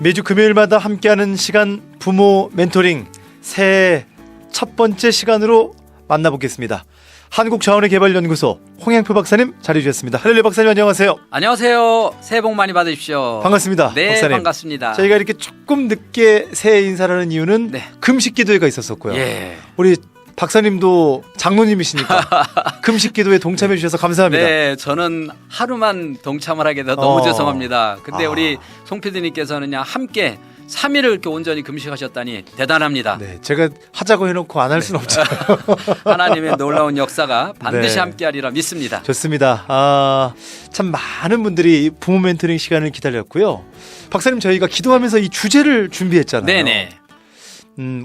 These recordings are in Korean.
매주 금요일마다 함께하는 시간 부모 멘토링 새해 첫 번째 시간으로 만나보겠습니다. 한국자원의개발연구소 홍양표 박사님 자리해 주셨습니다. 할렐루야 박사님 안녕하세요. 안녕하세요. 새해 복 많이 받으십시오. 반갑습니다. 네, 박사님. 반갑습니다. 저희가 이렇게 조금 늦게 새해 인사를 하는 이유는 네. 금식기도회가 있었었고요. 예. 우리 박사님도 장로님이시니까 금식기도회 동참해 주셔서 감사합니다. 네, 저는 하루만 동참을 하게 돼서 너무 죄송합니다. 근데 아. 우리 송 PD님께서는 그냥 함께 3일을 이렇게 온전히 금식하셨다니 대단합니다. 네, 제가 하자고 해놓고 안 할 수는 없잖아요. 하나님의 놀라운 역사가 반드시 네. 함께하리라 믿습니다. 좋습니다. 참 많은 분들이 부모 멘토링 시간을 기다렸고요. 박사님 저희가 기도하면서 이 주제를 준비했잖아요. 네네.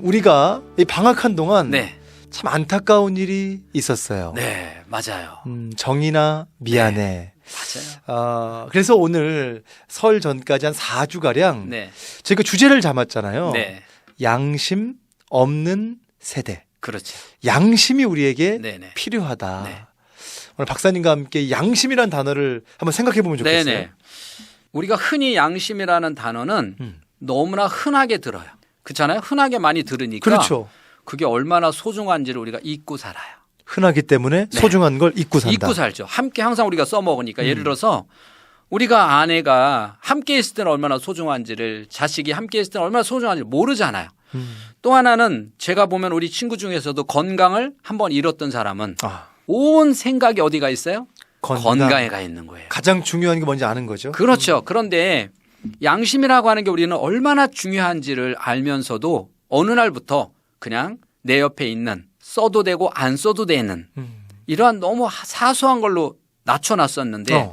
우리가 이 방학한 동안 네. 참 안타까운 일이 있었어요. 네, 맞아요. 정이나 미안해. 맞아요. 그래서 오늘 설 전까지 한 4주가량 네. 저희가 주제를 잡았잖아요. 네. 양심 없는 세대. 그렇죠. 양심이 우리에게 네네. 필요하다. 네. 오늘 박사님과 함께 양심이라는 단어를 한번 생각해 보면 좋겠어요. 네네. 우리가 흔히 양심이라는 단어는 너무나 흔하게 들어요. 그렇잖아요. 흔하게 많이 들으니까 그렇죠. 그게 얼마나 소중한지를 우리가 잊고 살아요. 흔하기 때문에 네. 소중한 걸 잊고 산다. 잊고 살죠. 함께 항상 우리가 써먹으니까 예를 들어서 우리가 아내가 함께 있을 때는 얼마나 소중한지를 자식이 함께 있을 때는 얼마나 소중한지를 모르잖아요. 또 하나는 제가 보면 우리 친구 중에서도 건강을 한번 잃었던 사람은 온 생각이 어디가 있어요? 건강에 가 있는 거예요. 가장 중요한 게 뭔지 아는 거죠. 그렇죠. 그런데 양심이라고 하는 게 우리는 얼마나 중요한지를 알면서도 어느 날부터 그냥 내 옆에 있는 써도 되고 안 써도 되는 이러한 너무 사소한 걸로 낮춰놨었는데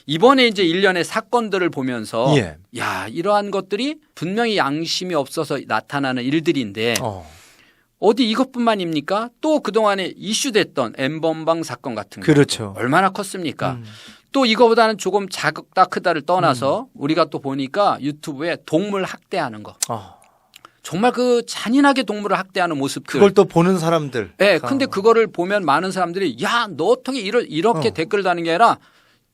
이번에 이제 일련의 사건들을 보면서 예. 야, 이러한 것들이 분명히 양심이 없어서 나타나는 일들인데 어디 이것뿐만입니까? 또 그동안에 이슈됐던 엠번방 사건 같은 거 그렇죠. 얼마나 컸습니까? 또 이거보다는 조금 작다 크다를 떠나서 우리가 또 보니까 유튜브에 동물 학대하는 거. 정말 그 잔인하게 동물을 학대하는 모습들. 그걸 또 보는 사람들. 네, 근데 그거를 보면 많은 사람들이 야, 너 어떻게 이렇게 댓글을 다는 게 아니라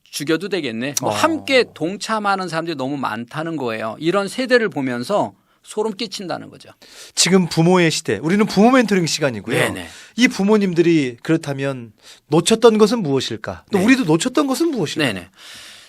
죽여도 되겠네. 뭐 함께 동참하는 사람들이 너무 많다는 거예요. 이런 세대를 보면서 소름 끼친다는 거죠. 지금 부모의 시대. 우리는 부모 멘토링 시간이고요. 네네. 이 부모님들이 그렇다면 놓쳤던 것은 무엇일까? 또 네. 우리도 놓쳤던 것은 무엇일까? 네네.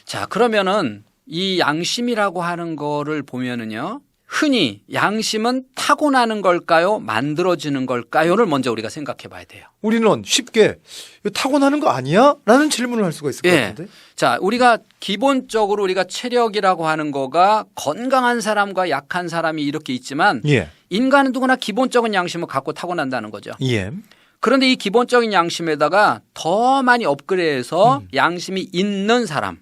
자, 그러면은 이 양심이라고 하는 거를 보면은요. 흔히 양심은 타고나는 걸까요? 만들어지는 걸까요?를 먼저 우리가 생각해 봐야 돼요. 우리는 쉽게 이거 타고나는 거 아니야? 라는 질문을 할 수가 있을 것 예. 같은데. 자, 우리가 기본적으로 우리가 체력이라고 하는 거가 건강한 사람과 약한 사람이 이렇게 있지만 예. 인간은 누구나 기본적인 양심을 갖고 타고난다는 거죠. 예. 그런데 이 기본적인 양심에다가 더 많이 업그레이드해서 양심이 있는 사람,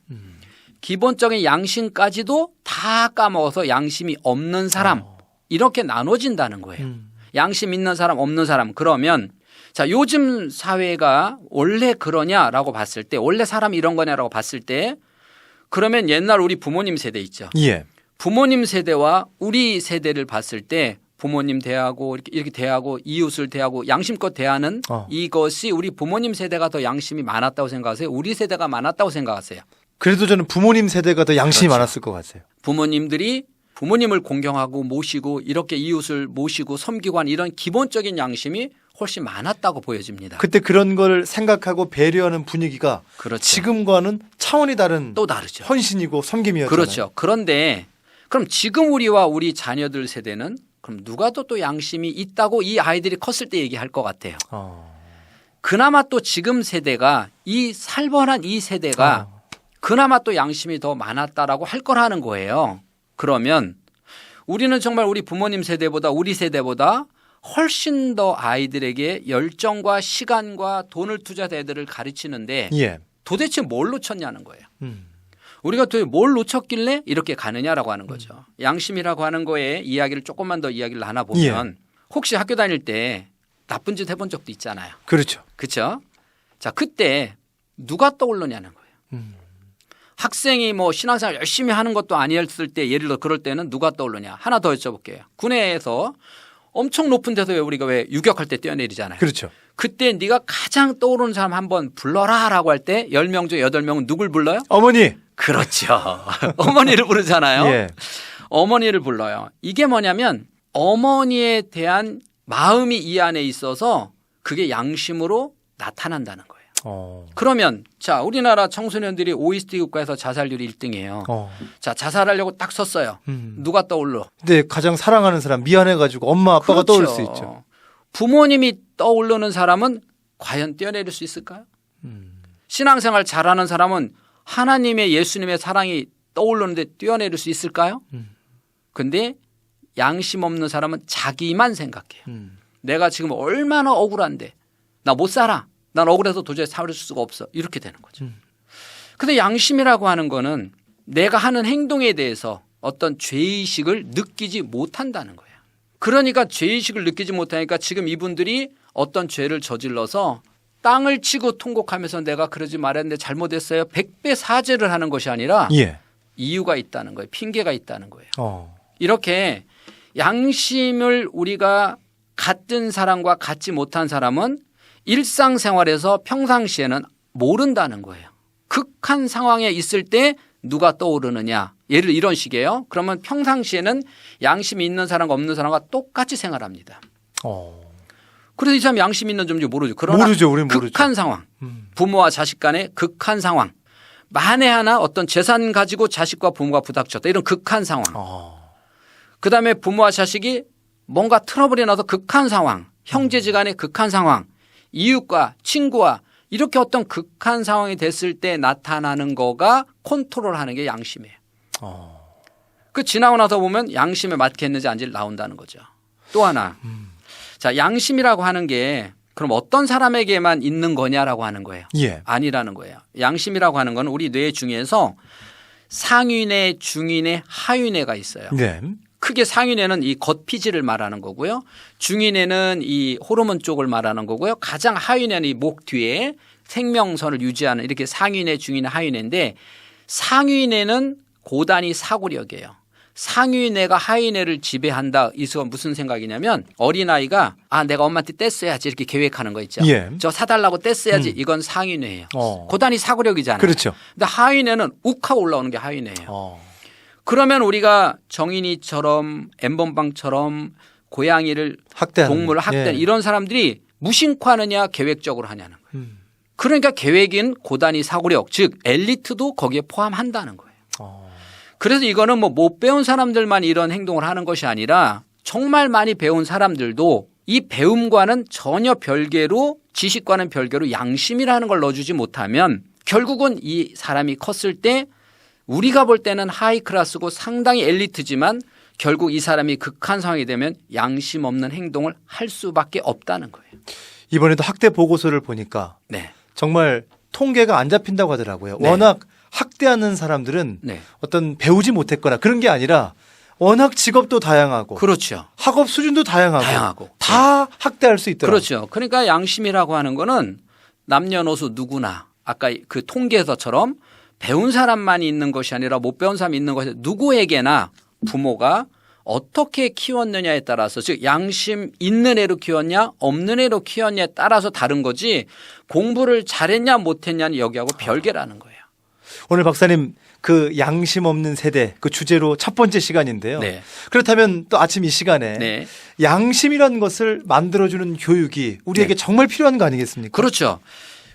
기본적인 양심까지도 다 까먹어서 양심이 없는 사람 이렇게 나눠진다는 거예요. 양심 있는 사람 없는 사람 그러면 자 요즘 사회가 원래 그러냐라고 봤을 때 원래 사람이 이런 거냐라고 봤을 때 그러면 옛날 우리 부모님 세대 있죠. 예. 부모님 세대와 우리 세대를 봤을 때 부모님 대하고 이렇게 대하고 이웃을 대하고 양심껏 대하는 이것이 우리 부모님 세대가 더 양심이 많았다고 생각하세요? 우리 세대가 많았다고 생각하세요? 그래도 저는 부모님 세대가 더 양심이 그렇죠. 많았을 것 같아요. 부모님들이 부모님을 공경하고 모시고 이렇게 이웃을 모시고 섬기고 하는 이런 기본적인 양심이 훨씬 많았다고 보여집니다. 그때 그런 걸 생각하고 배려하는 분위기가 그렇죠. 지금과는 차원이 다른 또 다르죠. 헌신이고 섬김이었잖아요. 그렇죠. 그런데 그럼 지금 우리와 우리 자녀들 세대는 그럼 누가 또 양심이 있다고 이 아이들이 컸을 때 얘기할 것 같아요. 그나마 또 지금 세대가 이 살벌한 이 세대가 그나마 또 양심이 더 많았다라고 할 거라는 거예요. 그러면 우리는 정말 우리 부모님 세대보다 우리 세대보다 훨씬 더 아이들에게 열정과 시간과 돈을 투자해서 애들을 가르치는데 예. 도대체 뭘 놓쳤냐는 거예요. 우리가 도대체 뭘 놓쳤길래 이렇게 가느냐라고 하는 거죠. 양심이라고 하는 거에 이야기를 조금만 더 이야기를 나눠보면 혹시 학교 다닐 때 나쁜 짓 해본 적도 있잖아요. 그렇죠. 그렇죠? 자, 그때 누가 떠오르냐는 거예요. 학생이 뭐 신앙생활 열심히 하는 것도 아니었을 때 예를 들어 그럴 때는 누가 떠오르냐. 하나 더 여쭤볼게요. 군에서 엄청 높은 데서 우리가 왜 유격할 때 뛰어내리잖아요. 그렇죠. 그때 네가 가장 떠오르는 사람 한번 불러라라고 할 때 10명 중 8명은 누굴 불러요? 어머니. 그렇죠. 어머니를 부르잖아요. 예. 어머니를 불러요. 이게 뭐냐면 어머니에 대한 마음이 이 안에 있어서 그게 양심으로 나타난다는 거예요. 그러면 자 우리나라 청소년들이 OECD 국가에서 자살률이 1등이에요. 자 자살하려고 딱 섰어요. 누가 떠올러? 근데 가장 사랑하는 사람 미안해가지고 엄마 아빠가 그렇죠. 떠올 수 있죠. 부모님이 떠오르는 사람은 과연 뛰어내릴 수 있을까요? 신앙생활 잘하는 사람은 하나님의 예수님의 사랑이 떠오르는데 뛰어내릴 수 있을까요? 근데 양심 없는 사람은 자기만 생각해요. 내가 지금 얼마나 억울한데 나 못 살아. 난 억울해서 도저히 살을 수가 없어. 이렇게 되는 거죠. 근데 양심이라고 하는 거는 내가 하는 행동에 대해서 어떤 죄의식을 느끼지 못한다는 거예요. 그러니까 죄의식을 느끼지 못하니까 지금 이분들이 어떤 죄를 저질러서 땅을 치고 통곡하면서 내가 그러지 말았는데 잘못했어요. 100배 사죄를 하는 것이 아니라 예. 이유가 있다는 거예요. 핑계가 있다는 거예요. 이렇게 양심을 우리가 같은 사람과 같지 못한 사람은 일상생활에서 평상시에는 모른다는 거예요. 극한 상황에 있을 때 누가 떠오르느냐. 예를 들어 이런 식이에요. 그러면 평상시에는 양심이 있는 사람과 없는 사람과 똑같이 생활합니다. 그래서 이 사람 양심 있는 점인지 모르죠. 그러나 모르죠. 우린 모르죠. 극한 상황. 부모와 자식 간의 극한 상황. 만에 하나 어떤 재산 가지고 자식과 부모가 부닥쳤다. 이런 극한 상황. 그다음에 부모와 자식이 뭔가 트러블이 나서 극한 상황. 형제지간의 극한 상황. 이웃과 친구와 이렇게 어떤 극한 상황이 됐을 때 나타나는 거가 컨트롤하는 게 양심이에요. 그 지나고 나서 보면 양심에 맞겠는지 안 나온다는 거죠. 또 하나. 자, 양심이라고 하는 게 그럼 어떤 사람에게만 있는 거냐라고 하는 거예요. 예. 아니라는 거예요. 양심이라고 하는 건 우리 뇌 중에서 상위뇌, 중위뇌, 하위뇌가 있어요. 네. 크게 상위뇌는 이 겉피지를 말하는 거고요. 중위뇌는 이 호르몬 쪽을 말하는 거고요. 가장 하위뇌는 이 목 뒤에 생명선을 유지하는 이렇게 상위뇌, 중위뇌, 하위뇌인데 상위뇌는 고단위 사고력이에요. 상위뇌가 하위뇌를 지배한다. 이건 무슨 생각이냐면 어린아이가 내가 엄마한테 뗐어야지 이렇게 계획하는 거 있죠. 예. 저 사달라고 뗐어야지 이건 상위뇌예요. 고단위 사고력이잖아요. 그렇죠. 근데 하위뇌는 욱하고 올라오는 게 하위뇌예요. 그러면 우리가 정인이처럼 엠번방처럼 고양이를 학대하는, 동물을 학대하는 예. 이런 사람들이 무심코 하느냐 계획적으로 하냐는 거예요. 그러니까 계획인 고단위 사고력 즉 엘리트도 거기에 포함한다는 거예요. 그래서 이거는 뭐 못 배운 사람들만 이런 행동을 하는 것이 아니라 정말 많이 배운 사람들도 이 배움과는 전혀 별개로 지식과는 별개로 양심이라는 걸 넣어주지 못하면 결국은 이 사람이 컸을 때 우리가 볼 때는 하이 클래스고 상당히 엘리트지만 결국 이 사람이 극한 상황이 되면 양심 없는 행동을 할 수밖에 없다는 거예요. 이번에도 학대 보고서를 보니까 네. 정말 통계가 안 잡힌다고 하더라고요. 네. 워낙 학대하는 사람들은 네. 어떤 배우지 못했거나 그런 게 아니라 워낙 직업도 다양하고 그렇죠. 학업 수준도 다양하고 다 학대할 수 있더라고요. 그렇죠. 그러니까 양심이라고 하는 거는 남녀노소 누구나 아까 그 통계에서처럼 배운 사람만이 있는 것이 아니라 못 배운 사람이 있는 것이 누구에게나 부모가 어떻게 키웠느냐에 따라서 즉 양심 있는 애로 키웠냐 없는 애로 키웠냐에 따라서 다른 거지 공부를 잘했냐 못했냐는 여기하고 별개라는 거예요. 오늘 박사님 그 양심 없는 세대 그 주제로 첫 번째 시간인데요. 네. 그렇다면 또 아침 이 시간에 네. 양심이라는 것을 만들어주는 교육이 우리에게 네. 정말 필요한 거 아니겠습니까? 그렇죠.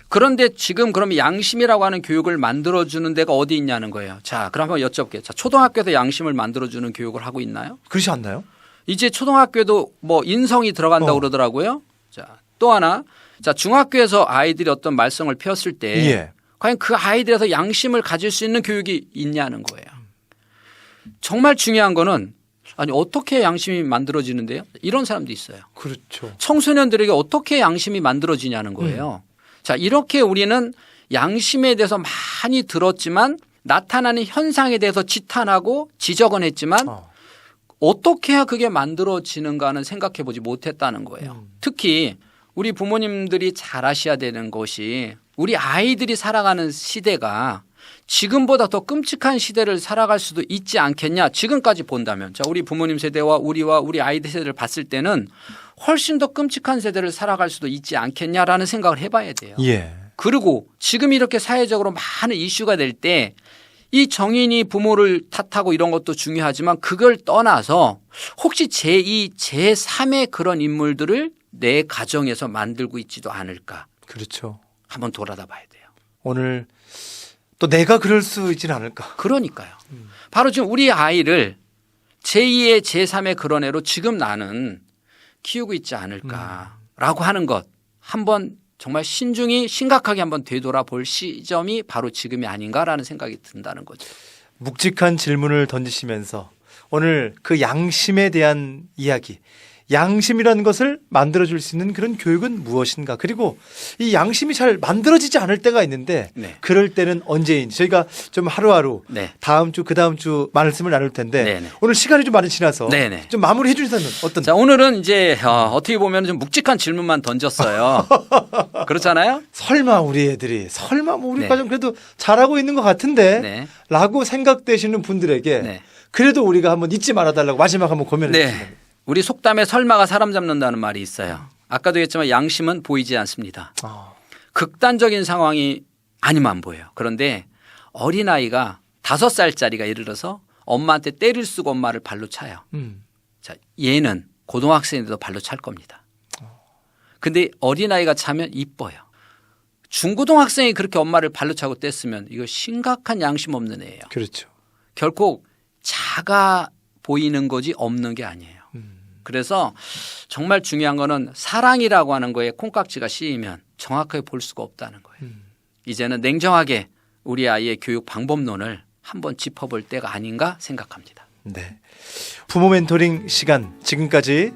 그런데 지금 그럼 양심이라고 하는 교육을 만들어주는 데가 어디 있냐는 거예요. 자, 그럼 한번 여쭤볼게요. 자, 초등학교에서 양심을 만들어주는 교육을 하고 있나요? 그렇지 않나요? 이제 초등학교도 뭐 인성이 들어간다고 그러더라고요. 자, 또 하나. 자, 중학교에서 아이들이 어떤 말썽을 피웠을 때 예. 과연 그 아이들에서 양심을 가질 수 있는 교육이 있냐는 거예요. 정말 중요한 거는 아니 어떻게 양심이 만들어지는데요? 이런 사람도 있어요. 그렇죠. 청소년들에게 어떻게 양심이 만들어지냐는 거예요. 자, 이렇게 우리는 양심에 대해서 많이 들었지만 나타나는 현상에 대해서 지탄하고 지적은 했지만 어떻게 해야 그게 만들어지는가는 생각해 보지 못했다는 거예요. 특히 우리 부모님들이 잘 아셔야 되는 것이 우리 아이들이 살아가는 시대가 지금보다 더 끔찍한 시대를 살아갈 수도 있지 않겠냐. 지금까지 본다면. 자, 우리 부모님 세대와 우리 아이들 세대를 봤을 때는 훨씬 더 끔찍한 세대를 살아갈 수도 있지 않겠냐라는 생각을 해봐야 돼요. 예. 그리고 지금 이렇게 사회적으로 많은 이슈가 될 때 이 정인이 부모를 탓하고 이런 것도 중요하지만 그걸 떠나서 혹시 제2, 제3의 그런 인물들을 내 가정에서 만들고 있지도 않을까. 그렇죠. 한번 돌아다 봐야 돼요. 오늘 또 내가 그럴 수 있지는 않을까. 그러니까요. 바로 지금 우리 아이를 제2의 제3의 그런 애로 지금 나는 키우고 있지 않을까라고 하는 것 한번 정말 신중히 심각하게 한번 되돌아볼 시점이 바로 지금이 아닌가라는 생각이 든다는 거죠. 묵직한 질문을 던지시면서 오늘 그 양심에 대한 이야기, 양심이라는 것을 만들어줄 수 있는 그런 교육은 무엇인가. 그리고 이 양심이 잘 만들어지지 않을 때가 있는데 네. 그럴 때는 언제인지 저희가 좀 하루하루 네. 다음 주 그다음 주 말씀을 나눌 텐데 네네. 오늘 시간이 좀 많이 지나서 네네. 좀 마무리해 주시는 어떤. 자, 오늘은 이제 어떻게 보면 좀 묵직한 질문만 던졌어요. 그렇잖아요? 설마 우리 애들이 설마 뭐 우리 네. 가정 그래도 잘하고 있는 것 같은데 네. 라고 생각되시는 분들에게 네. 그래도 우리가 한번 잊지 말아달라고 마지막 한번 고면해 주시면. 네. 우리 속담에 설마가 사람 잡는다는 말이 있어요. 아까도 했지만 양심은 보이지 않습니다. 극단적인 상황이 아니면 안 보여요. 그런데 어린아이가 5살짜리가 예를 들어서 엄마한테 때릴 수가 엄마를 발로 차요. 자, 얘는 고등학생인데도 발로 찰 겁니다. 근데 어린아이가 차면 이뻐요. 중고등학생이 그렇게 엄마를 발로 차고 뗐으면 이거 심각한 양심 없는 애예요. 그렇죠. 결코 작아 보이는 거지 없는 게 아니에요. 그래서 정말 중요한 거는 사랑이라고 하는 거에 콩깍지가 씌이면 정확하게 볼 수가 없다는 거예요. 이제는 냉정하게 우리 아이의 교육 방법론을 한번 짚어볼 때가 아닌가 생각합니다. 네. 부모 멘토링 시간 지금까지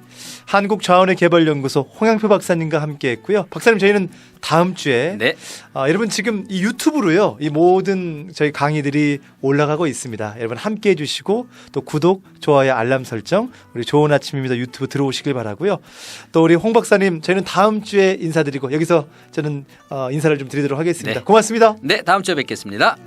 한국자원의개발연구소 홍양표 박사님과 함께했고요. 박사님 저희는 다음 주에 네. 여러분 지금 이 유튜브로요 이 모든 저희 강의들이 올라가고 있습니다. 여러분 함께해 주시고 또 구독, 좋아요, 알람 설정 우리 좋은 아침입니다 유튜브 들어오시길 바라고요. 또 우리 홍 박사님 저희는 다음 주에 인사드리고 여기서 저는 인사를 좀 드리도록 하겠습니다. 네. 고맙습니다. 네, 다음 주에 뵙겠습니다.